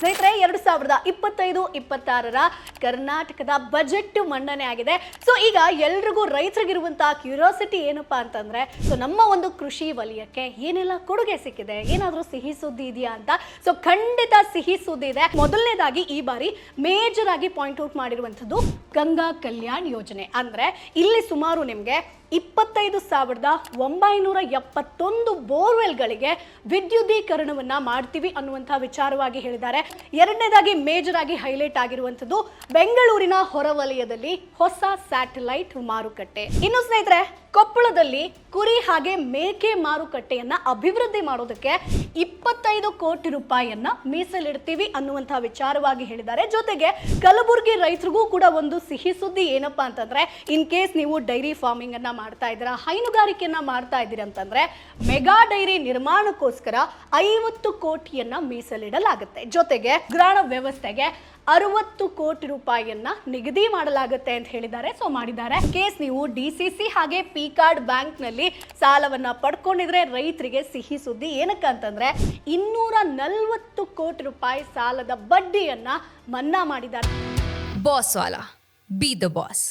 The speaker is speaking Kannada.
ಸ್ನೇಹಿತರೆ 2025-26ರ ಕರ್ನಾಟಕದ ಬಜೆಟ್ ಮಂಡನೆ ಆಗಿದೆ. ಸೊ ಈಗ ಎಲ್ರಿಗೂ ರೈತರಿಗಿರುವಂತಹ ಕ್ಯೂರಿಯಾಸಿಟಿ ಏನಪ್ಪಾ ಅಂತಂದ್ರೆ, ಸೊ ನಮ್ಮ ಒಂದು ಕೃಷಿ ವಲಯಕ್ಕೆ ಏನೆಲ್ಲ ಕೊಡುಗೆ ಸಿಕ್ಕಿದೆ, ಏನಾದರೂ ಸಿಹಿ ಸುದ್ದಿ ಇದೆಯಾ ಅಂತ. ಸೊ ಖಂಡಿತ ಸಿಹಿ ಸುದ್ದಿ ಇದೆ. ಮೊದಲನೇದಾಗಿ ಈ ಬಾರಿ ಮೇಜರ್ ಆಗಿ ಪಾಯಿಂಟ್ ಔಟ್ ಮಾಡಿರುವಂಥದ್ದು ಗಂಗಾ ಕಲ್ಯಾಣ್ ಯೋಜನೆ. ಅಂದ್ರೆ ಇಲ್ಲಿ ಸುಮಾರು ನಿಮಗೆ 25,971 ಬೋರ್ವೆಲ್ಗಳಿಗೆ ವಿದ್ಯುದೀಕರಣವನ್ನ ಮಾಡ್ತೀವಿ ಅನ್ನುವಂಥ ವಿಚಾರವಾಗಿ ಹೇಳಿದ್ದಾರೆ. ಎರಡನೇದಾಗಿ ಮೇಜರ್ ಆಗಿ ಹೈಲೈಟ್ ಆಗಿರುವಂಥದ್ದು ಬೆಂಗಳೂರಿನ ಹೊರವಲಯದಲ್ಲಿ ಹೊಸ ಸ್ಯಾಟಲೈಟ್ ಮಾರುಕಟ್ಟೆ. ಇನ್ನು ಸ್ನೇಹಿತರೆ, ಕೊಪ್ಪಳದಲ್ಲಿ ಕುರಿ ಹಾಗೆ ಮೇಕೆ ಮಾರುಕಟ್ಟೆಯನ್ನ ಅಭಿವೃದ್ಧಿ ಮಾಡೋದಕ್ಕೆ 25 ಕೋಟಿ ರೂಪಾಯಿಯನ್ನ ಮೀಸಲಿಡ್ತೀವಿ ಅನ್ನುವಂಥ ವಿಚಾರವಾಗಿ ಹೇಳಿದ್ದಾರೆ. ಜೊತೆಗೆ ಕಲಬುರಗಿ ರೈತರಿಗೂ ಕೂಡ ಒಂದು ಸಿಹಿ ಸುದ್ದಿ ಏನಪ್ಪಾ ಅಂತಂದ್ರೆ, ಇನ್ ಕೇಸ್ ನೀವು ಡೈರಿ ಫಾರ್ಮಿಂಗ್ ಅನ್ನ ಮಾಡ್ತಾ ಇದ್ದೀರಾ, ಹೈನುಗಾರಿಕೆಯನ್ನ ಮಾಡ್ತಾ ಇದ್ದೀರಾ ಅಂತಂದ್ರೆ ಮೆಗಾ ಡೈರಿ ನಿರ್ಮಾಣಕ್ಕೋಸ್ಕರ 50 ಕೋಟಿಯನ್ನ ಮೀಸಲಿಡಲಾಗುತ್ತೆ. ಜೊತೆಗೆ ಗ್ರಾಣ ವ್ಯವಸ್ಥೆಗೆ 60 ಕೋಟಿ ರೂಪಾಯಿಯನ್ನ ನಿಗದಿ ಮಾಡಲಾಗುತ್ತೆ ಅಂತ ಹೇಳಿದ್ದಾರೆ. ಸೊ ಮಾಡಿದ್ದಾರೆ. ಕೇಸ್ ನೀವು DCC ಹಾಗೆ ಪಿ ಕಾರ್ಡ್ ಬ್ಯಾಂಕ್ ನಲ್ಲಿ ಸಾಲವನ್ನ ಪಡ್ಕೊಂಡಿದ್ರೆ ರೈತರಿಗೆ ಸಿಹಿ ಸುದ್ದಿ. ಏನಕ್ಕಂತಂದ್ರೆ 240 ಕೋಟಿ ರೂಪಾಯಿ ಸಾಲದ ಬಡ್ಡಿಯನ್ನ ಮನ್ನಾ ಮಾಡಿದ್ದಾರೆ. Boss Vala, B the boss.